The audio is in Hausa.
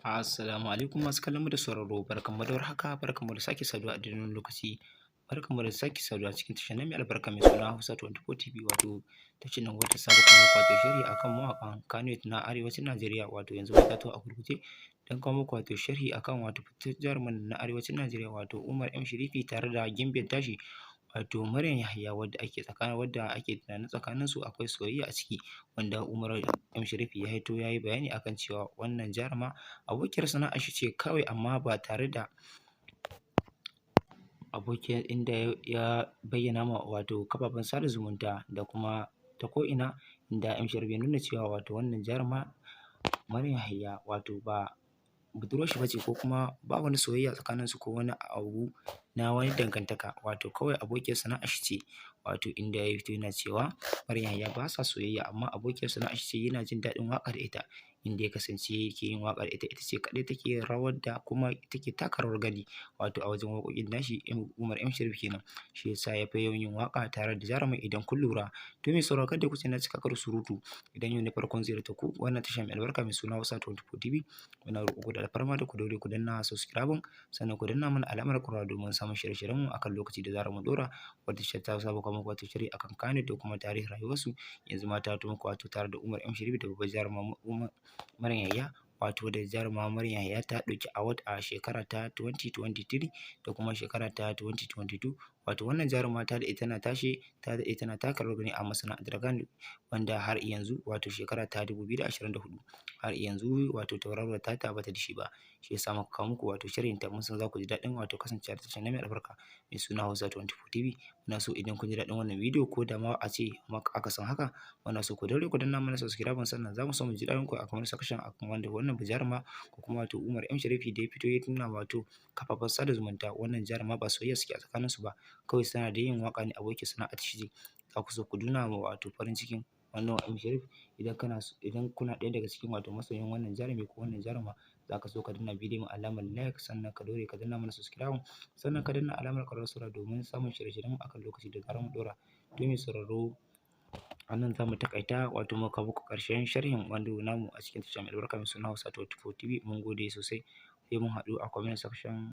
Assalamu alaikum masu kallon mu da sauraro, barkanmu da warhaka, barkanmu da sake saduwa a daidai wannan lokaci. Barkanmu da sake saduwa cikin tashar nan mai albarka mai suna Hausa 24 TV, wato tashar nan wadda ta saba kawo muku wato sharhi akan mawaƙan Kannywood na arewacin Najeriya, wato yanzu mun taso a gurguje don kawo muku wato sharhi akan wato fitaccen jarumin na arewacin Najeriya, wato Umar M Sharifi tare da gimbiyar tashi wato Maryam Yahaya, wadda ake tunanin tsakaninsu akwai soyayya a ciki, wanda Umar M Sharifi ya fito ya yi bayani akan cewa wannan jaruma abokiyar sana'ar shi ce kawai, amma ba tare da abokiyar, inda ya bayyana ma wato kafafen sada zumunta da kuma ta ko'ina, inda M Sharif ya nuna cewa wato wannan jaruma Maryam Yahaya wato ba budurwar shi bace, ko kuma ba wani soyayya tsakaninsu ko wani abu na wani dangantaka, wato kawai abokiyar sana'ar shi ce, wato inda ya fito yana cewa Maryam Yahaya ba sa soyayya, amma abokiyar sana'ar shi ce, yana jin daɗin waƙa da ita, inda ya kasance yake yin waƙa da ita, ita ce kaɗai take rawar da kuma take taka rawar gani wato a wajen waƙoƙin nashi. Umar M Sharif kenan, shi yasa ya fi yawan yin waƙa tare da jarumin, idan kun lura. To mai sauraro, kada ku ce na cika ku da surutu, idan yau ne farkon ziyartar ku wannan tasha mai albarka mai suna Hausa 24 TV, muna roƙo ku da alfarma da ku daure ku danna subscribing, sannan ku danna mana alamar ƙararrawa domin samun shirye-shiryenmu akan lokaci da zarar mun ɗora. Wadda ta saba kawo muku wato sharhi akan Kannywood da kuma tarihin rayuwarsu, yanzu ma ta fito muku wato tare da Umar M Sharif da babbar jaruma Maryam Yahaya, wato da jaruma Maryam Yahaya ta ɗauki award a shekara ta 2023 da kuma shekara ta 2022. Wato wannan jaruma ta daɗe tana tashe, ta daɗe tana taka rawar gani a masana'antar Kannywood, wanda har yanzu wato shekara ta 2024 har yanzu wato tauraruwar ta bata da shi ba. Shi yasa muka kawo muku wato sharhin ta, mun san za ku ji daɗin wato kasancewa da tashar nan mai albarka mai suna Hausa 24 TV. Muna so idan kun ji daɗin wannan bidiyo, ko da ma a ce akasin haka, muna so ku daure ku danna mana subscribing, sannan za mu so mu ji daɗin ku a comment section akan wanda wannan jaruma ko kuma wato Umar M Sharifi da ya fito ya nuna wato kafafen sada zumunta wannan jaruma ba soyayya suke a tsakaninsu ba, kawai suna da yin waƙa ne abokiyar sana'ar shi ce. Za ku so ku nuna ma wato farin cikin wannan M Sharif, idan kuna ɗaya daga cikin wato masoyan wannan jarumi ko wannan jaruma, za ka so ka danna bidiyon alamar like, sannan ka daure ka danna mana subscribing, sannan ka danna alamar ƙararrawar sanarwa domin samun shirye-shiryenmu akan lokaci da zarar mun ɗora. To mai sauraro, a nan za mu taƙaita wato muka kawo muku ƙarshen sharhin wanda namu a cikin tashar mai albarka mai suna Hausa 24 TV. Mun gode sosai, sai mun haɗu a comment section.